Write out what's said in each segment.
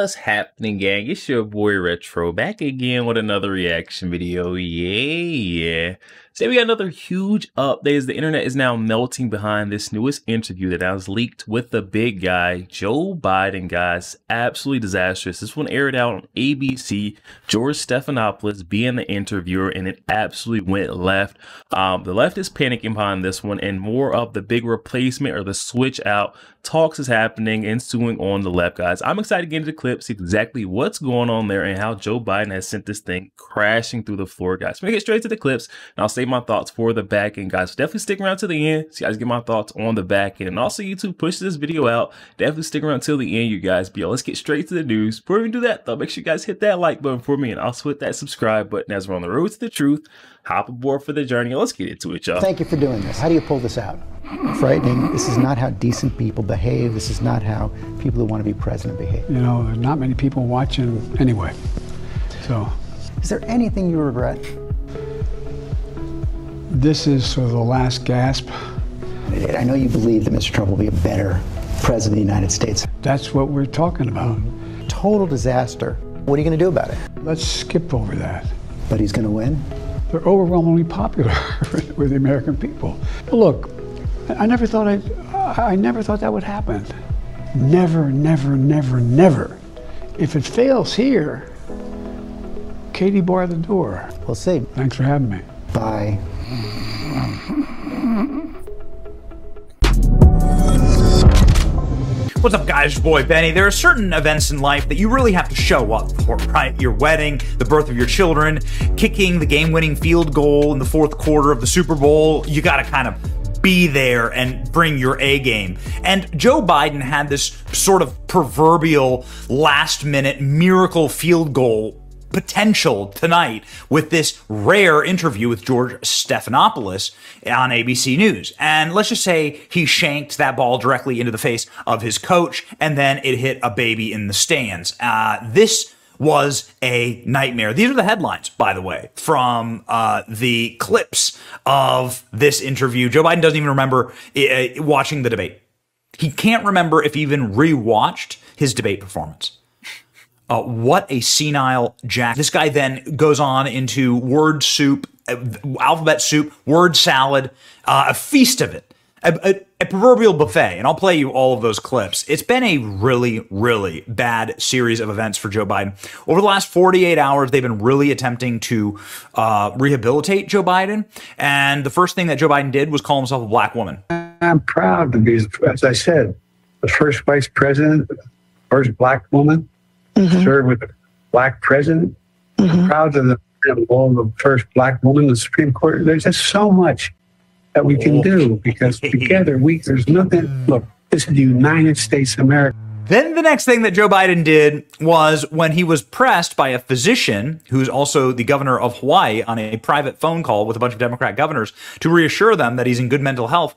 What's happening, gang? It's your boy Retro back again with another reaction video. Yeah. Today we got another huge update as the internet is now melting behind this newest interview that was leaked with the big guy, Joe Biden, guys. Absolutely disastrous. This one aired out on ABC, George Stephanopoulos being the interviewer, and it absolutely went left. The left is panicking behind this one, and more of the big replacement or the switch out talks is happening, ensuing on the left, guys. I'm excited to get into the clips, see exactly what's going on there and how Joe Biden has sent this thing crashing through the floor, guys. So we get straight to the clips, and I'll save my thoughts for the back end, guys. So definitely stick around to the end so you guys get my thoughts on the back end. And also, YouTube pushes this video out. Definitely stick around till the end, you guys. But yo, let's get straight to the news. Before we do that, though, make sure you guys hit that like button for me and also hit that subscribe button as we're on the road to the truth. Hop aboard for the journey. Let's get into it, y'all. Thank you for doing this. How do you pull this out? Frightening. This is not how decent people behave. This is not how people who want to be president behave. You know, there's not many people watching anyway. So, is there anything you regret? This is sort of the last gasp. I know you believe that Mr. Trump will be a better president of the United States. That's what we're talking about. Total disaster. What are you going to do about it? Let's skip over that. But he's going to win? They're overwhelmingly popular with the American people. But look, I never thought that would happen. Never, never, never, never. If it fails here, Katie bar the door. We'll see. Thanks for having me. Bye. What's up, guys? Your boy Benny. There are certain events in life that you really have to show up for, right? Your wedding, the birth of your children, kicking the game-winning field goal in the fourth quarter of the Super Bowl. You got to kind of be there and bring your A game. And Joe Biden had this sort of proverbial last-minute miracle field goal potential tonight with this rare interview with George Stephanopoulos on ABC News. And let's just say he shanked that ball directly into the face of his coach, and then it hit a baby in the stands. This was a nightmare. These are the headlines, by the way, from the clips of this interview. Joe Biden doesn't even remember watching the debate. He can't remember if he even rewatched his debate performance. What a senile jack. This guy then goes on into word soup, alphabet soup, word salad, a feast of it, a proverbial buffet. And I'll play you all of those clips. It's been a really, really bad series of events for Joe Biden. Over the last 48 hours, they've been really attempting to rehabilitate Joe Biden. And the first thing that Joe Biden did was call himself a black woman. I'm proud to be, as I said, the first vice president, first black woman. Serve with a black president. I'm proud of the first black woman in the Supreme Court. There's just so much that we can do because together there's nothing. Look, this is the United States of America. Then the next thing that Joe Biden did was when he was pressed by a physician who's also the governor of Hawaii on a private phone call with a bunch of Democrat governors to reassure them that he's in good mental health,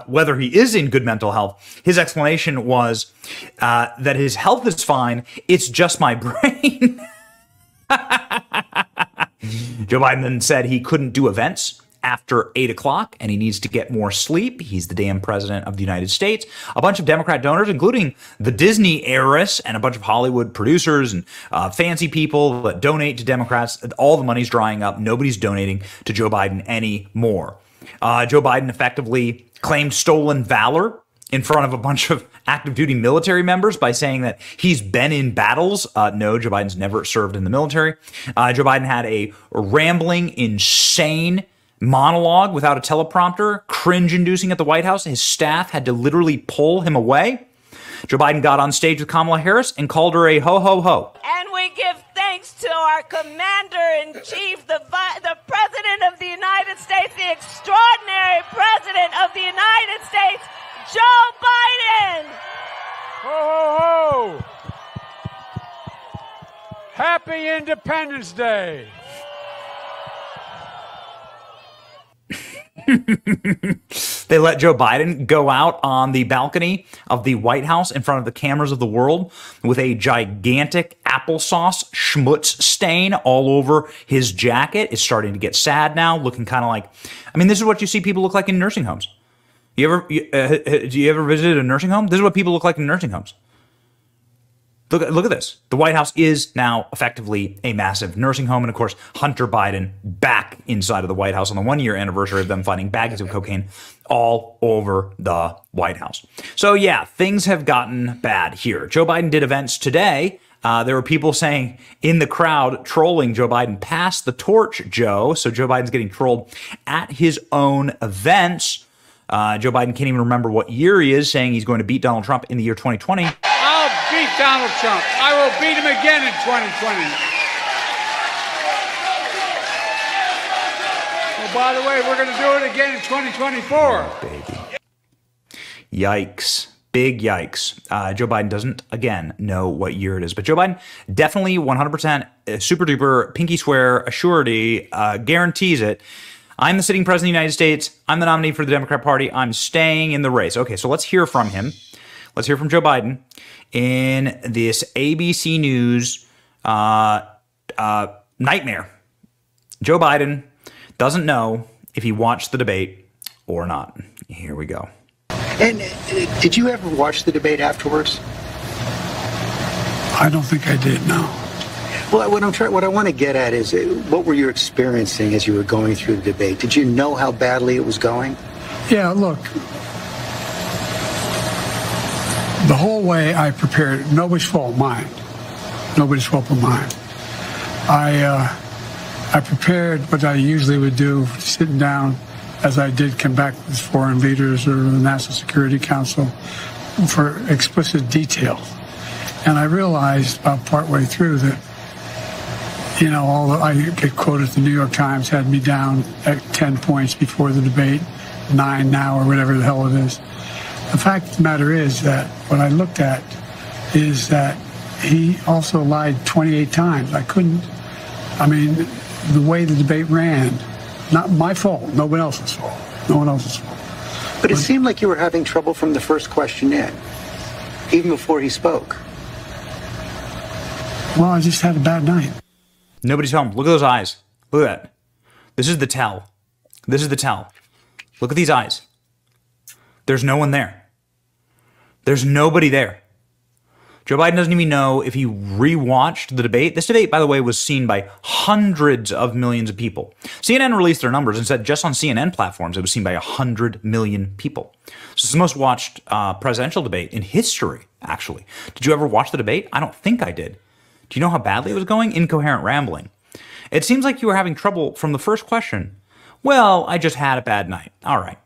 whether he is in good mental health. His explanation was that his health is fine. It's just my brain. Joe Biden then said he couldn't do events after 8 o'clock, and he needs to get more sleep. He's the damn president of the United States. A bunch of Democrat donors, including the Disney heiress and a bunch of Hollywood producers and fancy people that donate to Democrats, all the money's drying up. Nobody's donating to Joe Biden anymore. Joe Biden effectively claimed stolen valor in front of a bunch of active duty military members by saying that he's been in battles. No, Joe Biden's never served in the military. Joe Biden had a rambling, insane monologue without a teleprompter, cringe-inducing at the White House. His staff had to literally pull him away. Joe Biden got on stage with Kamala Harris and called her a ho-ho-ho. And we give thanks to our commander-in-chief, the President of the United States, the extraordinary President of the United States, Joe Biden. Ho, ho, ho. Happy Independence Day. They let Joe Biden go out on the balcony of the White House in front of the cameras of the world with a gigantic applesauce schmutz stain all over his jacket. It's starting to get sad now, looking kind of like, I mean, this is what you see people look like in nursing homes. Do you ever visit a nursing home? This is what people look like in nursing homes. Look at this. The White House is now effectively a massive nursing home. And of course, Hunter Biden back inside of the White House on the 1-year anniversary of them finding bags of cocaine all over the White House. So yeah, things have gotten bad here. Joe Biden did events today. There were people saying in the crowd, trolling Joe Biden, pass the torch, Joe. So Joe Biden's getting trolled at his own events. Joe Biden can't even remember what year he is, saying he's going to beat Donald Trump in the year 2020. I'll beat Donald Trump. I will beat him again in 2020. Oh, by the way, we're going to do it again in 2024. Baby. Yikes. Big yikes. Joe Biden doesn't, again, know what year it is. But Joe Biden definitely 100% super duper pinky swear assurity guarantees it. I'm the sitting president of the United States. I'm the nominee for the Democrat Party. I'm staying in the race. Okay, so let's hear from him. Let's hear from Joe Biden in this ABC News nightmare. Joe Biden doesn't know if he watched the debate or not. Here we go. And did you ever watch the debate afterwards? I don't think I did, no. Well, what I want to get at is, what were you experiencing as you were going through the debate? Did you know how badly it was going? Yeah, look, the whole way I prepared, nobody's fault, mine. Nobody's fault but mine. I prepared what I usually would do, sitting down, as I did come back with foreign leaders or the National Security Council, for explicit detail. And I realized about partway through that, you know, I get quoted, the New York Times had me down at 10 points before the debate, 9 now, or whatever the hell it is. The fact of the matter is that what I looked at is that he also lied 28 times. I mean, the way the debate ran, not my fault, no one else's fault. No one else's fault. But it seemed like you were having trouble from the first question in, even before he spoke. Well, I just had a bad night. Nobody's home. Look at those eyes. Look at that. This is the tell. This is the tell. Look at these eyes. There's no one there. There's nobody there. Joe Biden doesn't even know if he rewatched the debate. This debate, by the way, was seen by hundreds of millions of people. CNN released their numbers and said just on CNN platforms, it was seen by 100 million people. So it's the most watched presidential debate in history, actually. Did you ever watch the debate? I don't think I did. Do you know how badly it was going? Incoherent rambling. It seems like you were having trouble from the first question. Well, I just had a bad night. All right.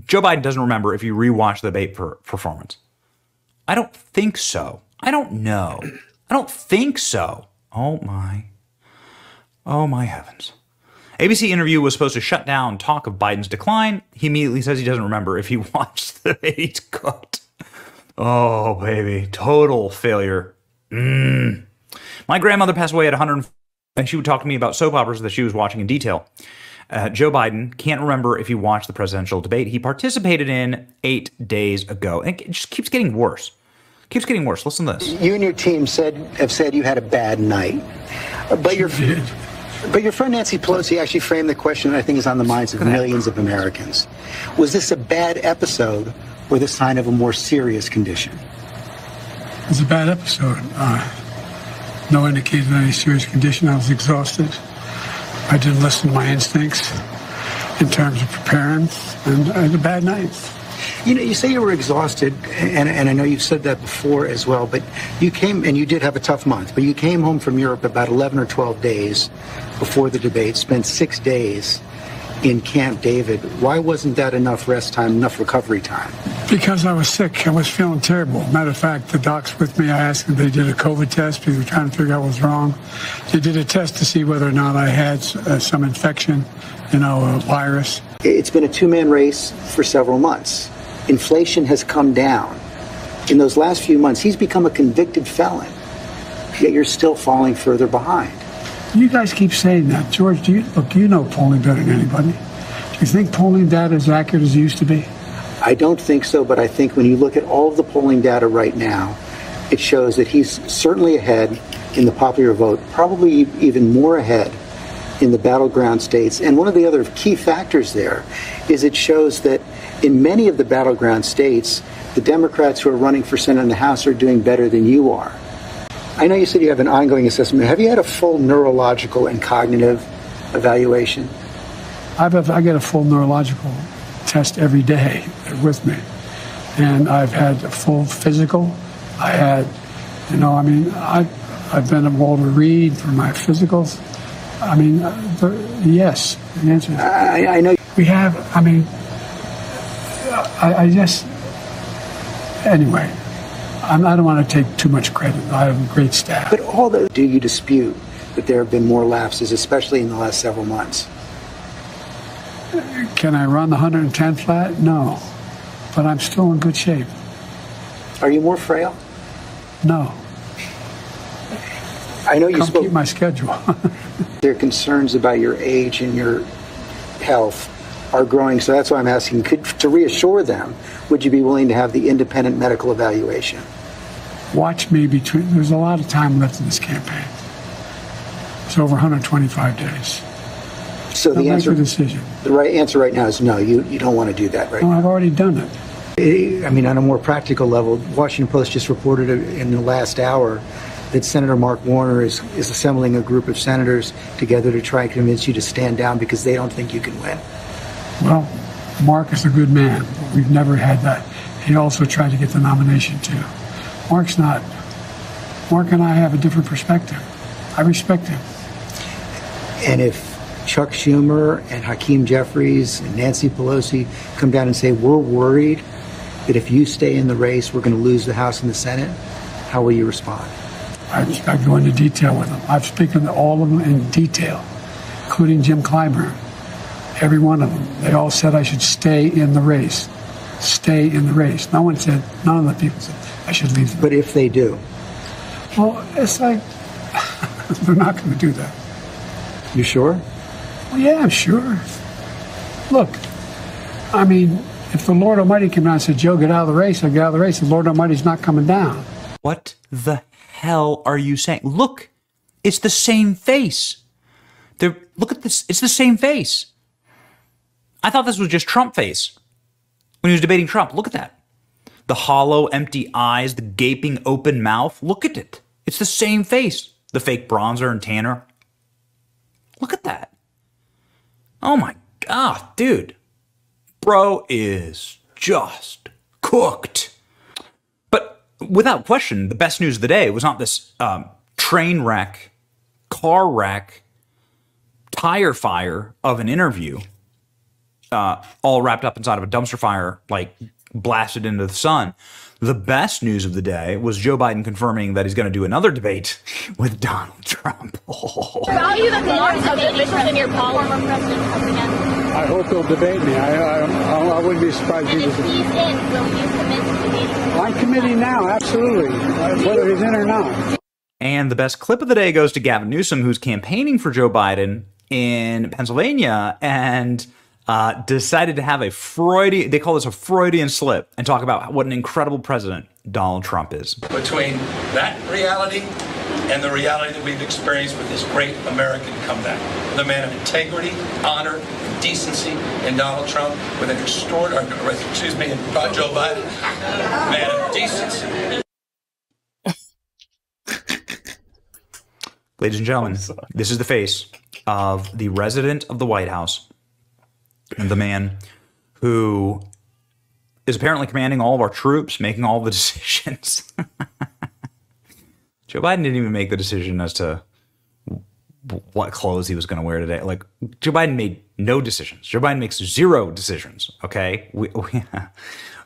Joe Biden doesn't remember if you rewatched the debate performance. I don't think so. I don't know. I don't think so. Oh my heavens. ABC interview was supposed to shut down talk of Biden's decline. He immediately says he doesn't remember if he watched the debate. Cooked. Oh, baby. Total failure. My grandmother passed away at 100, and she would talk to me about soap operas that she was watching in detail. Joe Biden can't remember if he watched the presidential debate he participated in 8 days ago. And it just keeps getting worse. Keeps getting worse. Listen to this. You and your team have said you had a bad night. But your friend Nancy Pelosi actually framed the question that I think is on the minds of millions of Americans. Was this a bad episode or the sign of a more serious condition? It was a bad episode. No indication of any serious condition. I was exhausted. I didn't listen to my instincts in terms of preparing, and I had a bad night. You know, you say you were exhausted, and I know you've said that before as well, but you came, and you did have a tough month, but you came home from Europe about 11 or 12 days before the debate, spent 6 days in Camp David. Why wasn't that enough rest time, enough recovery time? Because I was sick. I was feeling terrible. Matter of fact, the docs with me, I asked them, they did a COVID test because they were trying to figure out what was wrong. They did a test to see whether or not I had some infection, a virus. It's been a two-man race for several months. Inflation has come down. In those last few months, he's become a convicted felon, yet you're still falling further behind. You guys keep saying that. George, you know polling better than anybody. Do you think polling data is accurate as it used to be? I don't think so, but I think when you look at all of the polling data right now, it shows that he's certainly ahead in the popular vote, probably even more ahead in the battleground states. And one of the other key factors there is it shows that In many of the battleground states, the Democrats who are running for Senate and the House are doing better than you are. I know you said you have an ongoing assessment. Have you had a full neurological and cognitive evaluation? I get a full neurological test every day with me. And I've had a full physical. I had, I've been at Walter Reed for my physicals. Yes, the answer is I know. We have, anyway, I don't want to take too much credit. I have a great staff. But do you dispute that there have been more lapses, especially in the last several months? Can I run the 110 flat? No. But I'm still in good shape. Are you more frail? No. I know you keep my schedule. Their concerns about your age and your health are growing, so that's why I'm asking, to reassure them, would you be willing to have the independent medical evaluation? Watch me there's a lot of time left in this campaign. It's over 125 days. So the right answer right now is no, you don't want to do that right now. No, I've already done it. On a more practical level, Washington Post just reported in the last hour that Senator Mark Warner is assembling a group of senators together to try and convince you to stand down because they don't think you can win. Well, Mark is a good man. We've never had that. He also tried to get the nomination too. Mark and I have a different perspective. I respect him. And if Chuck Schumer and Hakeem Jeffries and Nancy Pelosi come down and say, we're worried that if you stay in the race, we're going to lose the House and the Senate, how will you respond? I go into detail with them. I've spoken to all of them in detail, including Jim Clyburn. Every one of them. They all said I should stay in the race. Stay in the race. None of the people said I should leave. But if they do? Well, it's like, they're not going to do that. You sure? Well, yeah, I'm sure. Look, if the Lord Almighty came down and said, Joe, get out of the race, I get out of the race, the Lord Almighty's not coming down. What the hell are you saying? Look, it's the same face. Look at this. It's the same face. I thought this was just Trump face when he was debating Trump. Look at that. The hollow, empty eyes, the gaping, open mouth. Look at it. It's the same face. The fake bronzer and tanner. Look at that. Oh my God, dude. Bro is just cooked. But without question, the best news of the day was not this train wreck, car wreck, tire fire of an interview, all wrapped up inside of a dumpster fire, like blasted into the sun. The best news of the day was Joe Biden confirming that he's going to do another debate with Donald Trump. Value the norms of the officials in your policy. I hope he'll debate me. I wouldn't be surprised if he's in. Will you commit to debating? I'm committing now, absolutely, whether he's in or not. And the best clip of the day goes to Gavin Newsom, who's campaigning for Joe Biden in Pennsylvania and decided to have they call this a Freudian slip, and talk about what an incredible president Donald Trump is. Between that reality and the reality that we've experienced with this great American comeback, the man of integrity, honor, decency in Donald Trump, with an extraordinary, in Joe Biden, man of decency. Ladies and gentlemen, this is the face of the resident of the White House and the man who is apparently commanding all of our troops, making all the decisions. Joe Biden didn't even make the decision as to what clothes he was going to wear today. Like, Joe Biden made no decisions. Joe Biden makes 0 decisions, okay?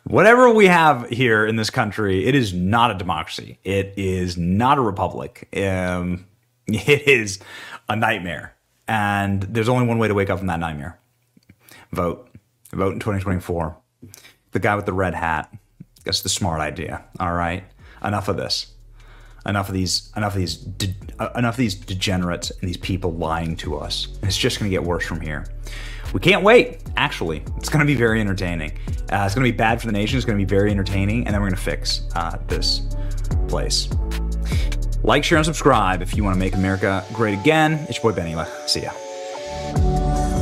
Whatever we have here in this country, it is not a democracy. It is not a republic. It is a nightmare. And there's only one way to wake up from that nightmare. Vote. Vote in 2024. The guy with the red hat. That's the smart idea. All right? Enough of this. Enough of these degenerates and these people lying to us. It's just going to get worse from here. We can't wait. Actually, it's going to be very entertaining. It's going to be bad for the nation. It's going to be very entertaining. And then we're going to fix this place. Like, share, and subscribe if you want to make America great again. It's your boy Benny. See ya.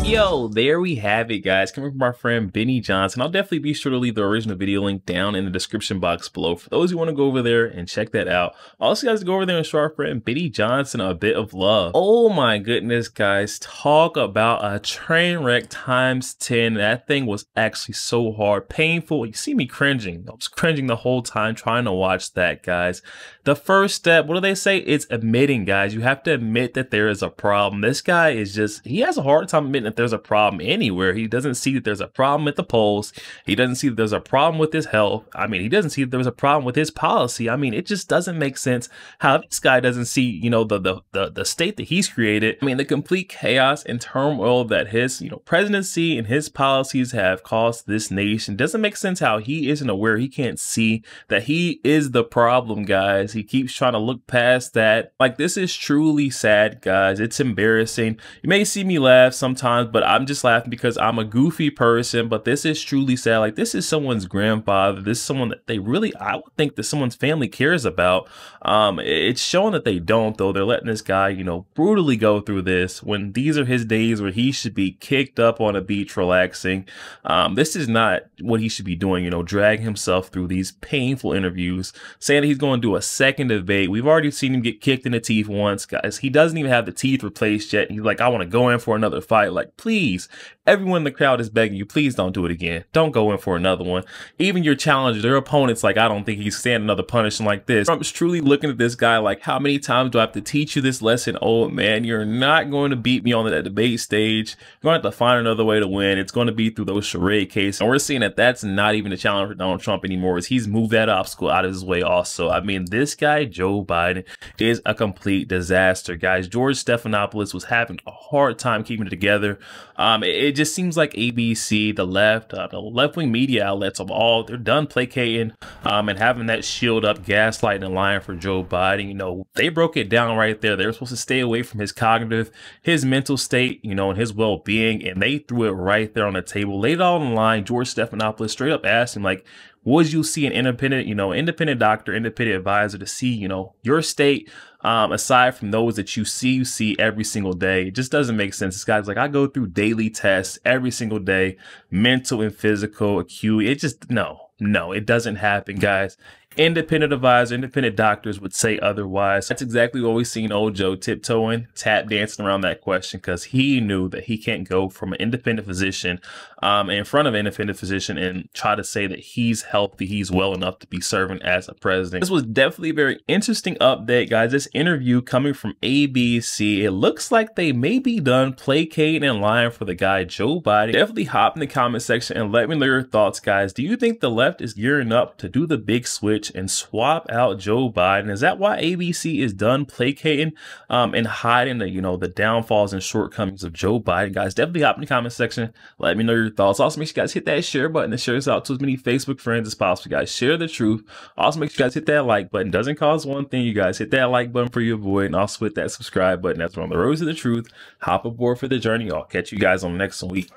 Yo, there we have it, guys. Coming from our friend Benny Johnson. I'll definitely be sure to leave the original video link down in the description box below for those who want to go over there and check that out. Also, guys, go over there and show our friend Benny Johnson a bit of love. Oh my goodness, guys. Talk about a train wreck times 10. That thing was actually so hard, painful. You see me cringing. I was cringing the whole time trying to watch that, guys. The first step, what do they say? It's admitting, guys. You have to admit that there is a problem. This guy is just, he has a hard time admitting that there's a problem anywhere. He doesn't see that there's a problem at the polls. He doesn't see that there's a problem with his health. I mean, he doesn't see that there's a problem with his policy. I mean, it just doesn't make sense how this guy doesn't see, you know, the state that he's created. I mean, the complete chaos and turmoil that his, you know, presidency and his policies have caused this nation. Doesn't make sense how he isn't aware. He can't see that he is the problem, guys. He keeps trying to look past that. Like, this is truly sad, guys. It's embarrassing. You may see me laugh sometimes, but I'm just laughing because I'm a goofy person. But this is truly sad. Like, this is someone's grandfather. This is someone that they really, I would think that someone's family cares about. It's showing that they don't, though. They're letting this guy, you know, brutally go through this when these are his days where he should be kicked up on a beach relaxing. This is not what he should be doing, you know, dragging himself through these painful interviews, saying that he's going to do a second debate. We've already seen him get kicked in the teeth once, guys. He doesn't even have the teeth replaced yet. He's like, I want to go in for another fight. Like, please, everyone in the crowd is begging you, please don't do it again. Don't go in for another one. Even your challengers, their opponents, like, I don't think he's standing another punishment like this. Trump's truly looking at this guy like, how many times do I have to teach you this lesson? Old man, you're not going to beat me on that debate stage. You're going to have to find another way to win. It's going to be through those charade cases. And we're seeing that that's not even a challenge for Donald Trump anymore, as he's moved that obstacle out of his way also. I mean, this guy, Joe Biden, is a complete disaster, guys. George Stephanopoulos was having a hard time keeping it together. It just seems like ABC, the left-wing media outlets of all, they're done placating and having that shield up, gaslighting and lying for Joe Biden. You know, they broke it down right there. They were supposed to stay away from his cognitive, his mental state, you know, and his well-being, and they threw it right there on the table, laid it all on the line. George Stephanopoulos straight up asked him, like, would you see an independent doctor, independent advisor to see, you know, your state, aside from those that you see every single day? It just doesn't make sense. This guy's like, I go through daily tests every single day, mental and physical acuity. It just, no, it doesn't happen, guys. Independent advisor, independent doctors would say otherwise. That's exactly what we've seen old Joe tiptoeing, tap dancing around that question, because he knew that he can't go from an independent physician in front of an independent physician and try to say that he's healthy, he's well enough to be serving as a president. This was definitely a very interesting update, guys. This interview coming from ABC, it looks like they may be done placating and lying for the guy Joe Biden. Definitely hop in the comment section and let me know your thoughts, guys. Do you think the left is gearing up to do the big switch and swap out Joe Biden? Is that why ABC is done placating and hiding the, you know, the downfalls and shortcomings of Joe Biden? Guys, definitely hop in the comment section. Let me know your thoughts. Also, make sure you guys hit that share button and share this out to as many Facebook friends as possible, guys. Share the truth. Also, make sure you guys hit that like button. Doesn't cost one thing, you guys. Hit that like button for your boy, and also hit that subscribe button. That's on the road to the truth. Hop aboard for the journey. I'll catch you guys on the next week.